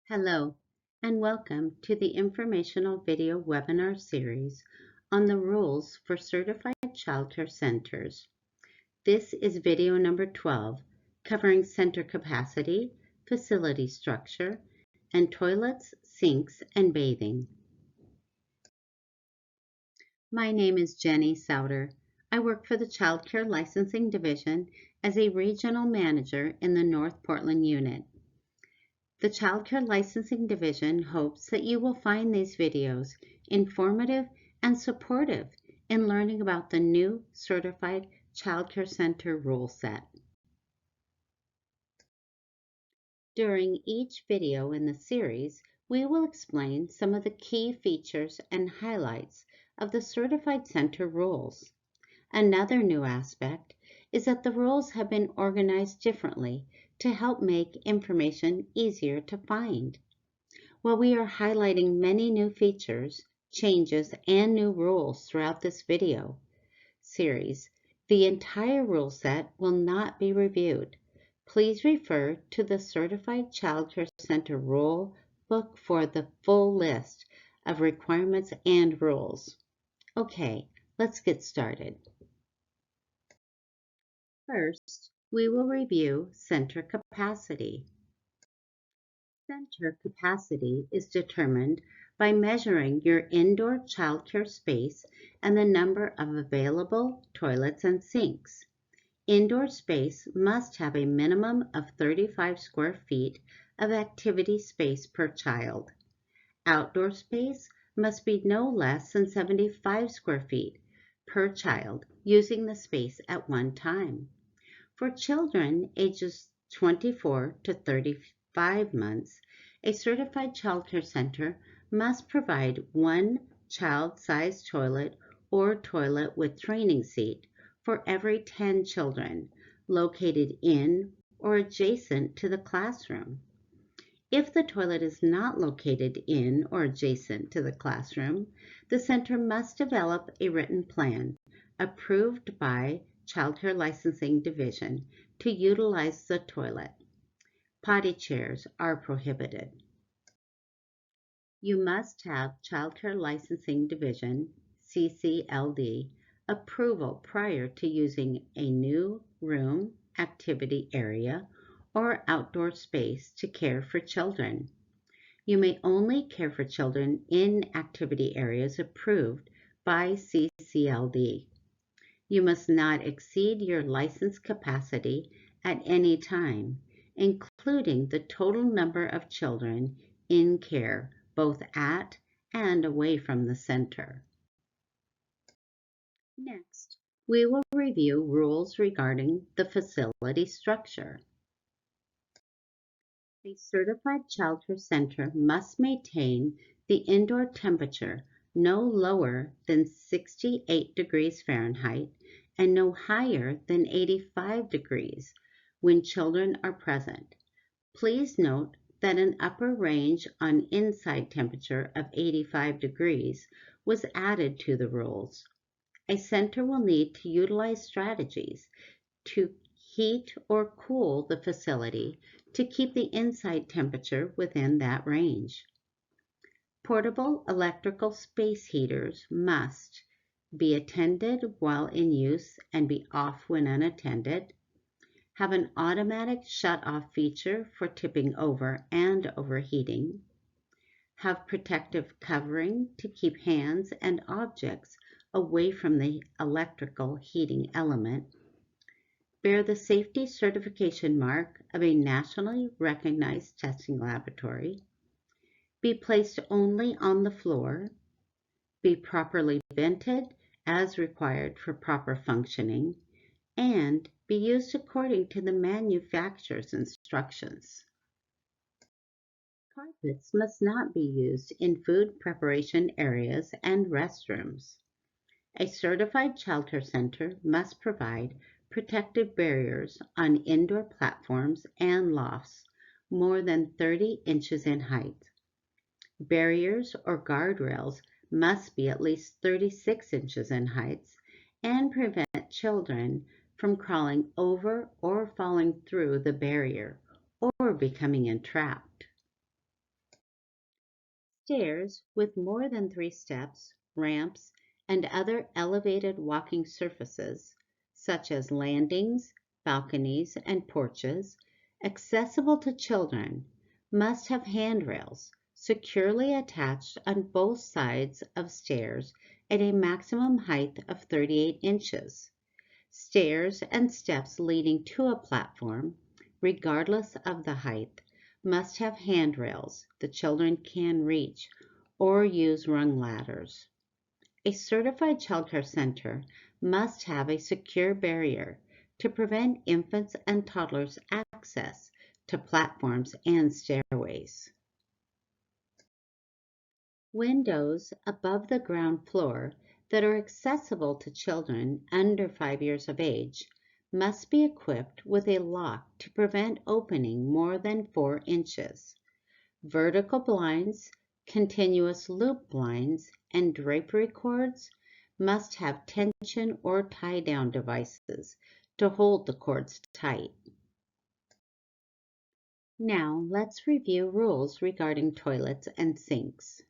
Hello, and welcome to the informational video webinar series on the rules for certified childcare centers. This is video number 12, covering center capacity, facility structure, and toilets, sinks, and bathing. My name is Jenny Souter. I work for the Childcare Licensing Division as a regional manager in the North Portland unit. The Childcare Licensing Division hopes that you will find these videos informative and supportive in learning about the new Certified Childcare Center rule set. During each video in the series, we will explain some of the key features and highlights of the Certified Center rules. Another new aspect is that the rules have been organized differently to help make information easier to find. While we are highlighting many new features, changes, and new rules throughout this video series, the entire rule set will not be reviewed. Please refer to the Certified Childcare Center Rule Book for the full list of requirements and rules. Okay, let's get started. First, we will review center capacity. Center capacity is determined by measuring your indoor childcare space and the number of available toilets and sinks. Indoor space must have a minimum of 35 square feet of activity space per child. Outdoor space must be no less than 75 square feet per child using the space at one time. For children ages 24 to 35 months, a certified childcare center must provide one child-sized toilet or toilet with training seat for every 10 children located in or adjacent to the classroom. If the toilet is not located in or adjacent to the classroom, the center must develop a written plan approved by Childcare Licensing Division to utilize the toilet. Potty chairs are prohibited. You must have Childcare Licensing Division, CCLD, approval prior to using a new room, activity area, or outdoor space to care for children. You may only care for children in activity areas approved by CCLD. You must not exceed your license capacity at any time, including the total number of children in care, both at and away from the center. Next, we will review rules regarding the facility structure. A certified childcare center must maintain the indoor temperature no lower than 68 degrees Fahrenheit and no higher than 85 degrees when children are present. Please note that an upper range on inside temperature of 85 degrees was added to the rules. A center will need to utilize strategies to heat or cool the facility to keep the inside temperature within that range. Portable electrical space heaters must be attended while in use and be off when unattended, have an automatic shut-off feature for tipping over and overheating, have protective covering to keep hands and objects away from the electrical heating element, bear the safety certification mark of a nationally recognized testing laboratory, be placed only on the floor, be properly vented as required for proper functioning, and be used according to the manufacturer's instructions. Carpets must not be used in food preparation areas and restrooms. A certified childcare center must provide protective barriers on indoor platforms and lofts more than 30 inches in height. Barriers or guardrails must be at least 36 inches in height and prevent children from crawling over or falling through the barrier or becoming entrapped. Stairs with more than 3 steps, ramps, and other elevated walking surfaces, such as landings, balconies, and porches, accessible to children, must have handrails securely attached on both sides of stairs at a maximum height of 38 inches. Stairs and steps leading to a platform, regardless of the height, must have handrails the children can reach or use rung ladders. A certified childcare center must have a secure barrier to prevent infants and toddlers access to platforms and stairways. Windows above the ground floor that are accessible to children under 5 years of age must be equipped with a lock to prevent opening more than 4 inches. Vertical blinds, continuous loop blinds, and drapery cords must have tension or tie-down devices to hold the cords tight. Now let's review rules regarding toilets and sinks.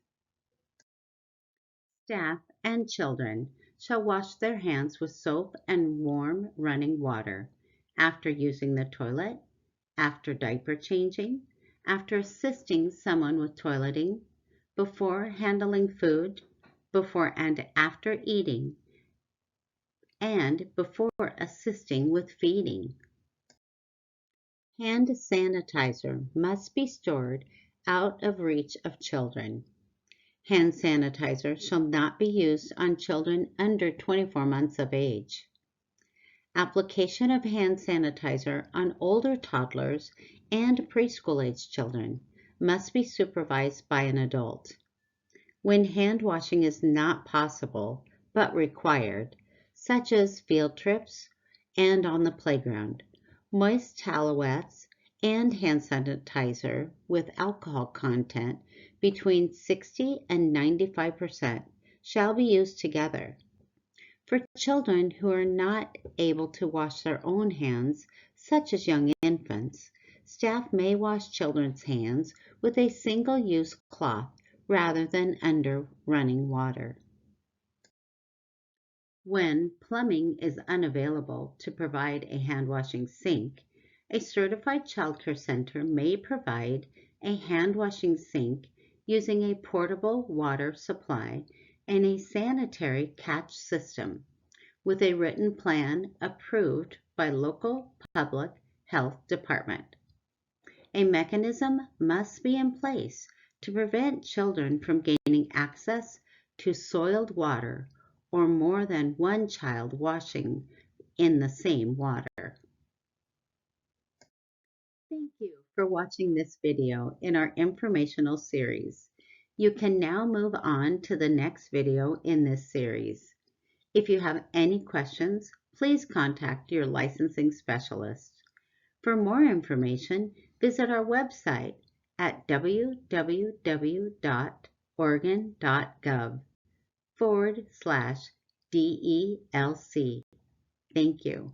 Staff and children shall wash their hands with soap and warm running water after using the toilet, after diaper changing, after assisting someone with toileting, before handling food, before and after eating, and before assisting with feeding. Hand sanitizer must be stored out of reach of children. Hand sanitizer shall not be used on children under 24 months of age. Application of hand sanitizer on older toddlers and preschool-age children must be supervised by an adult. When hand washing is not possible but required, such as field trips and on the playground, moist towelettes and hand sanitizer with alcohol content between 60 and 95% shall be used together. For children who are not able to wash their own hands, such as young infants, staff may wash children's hands with a single-use cloth rather than under running water. When plumbing is unavailable to provide a hand-washing sink, a certified childcare center may provide a hand-washing sink using a portable water supply and a sanitary catch system with a written plan approved by local public health department. A mechanism must be in place to prevent children from gaining access to soiled water or more than one child washing in the same water. Thank you for watching this video in our informational series. You can now move on to the next video in this series. If you have any questions, please contact your licensing specialist. For more information, visit our website at www.oregon.gov/DELC. Thank you.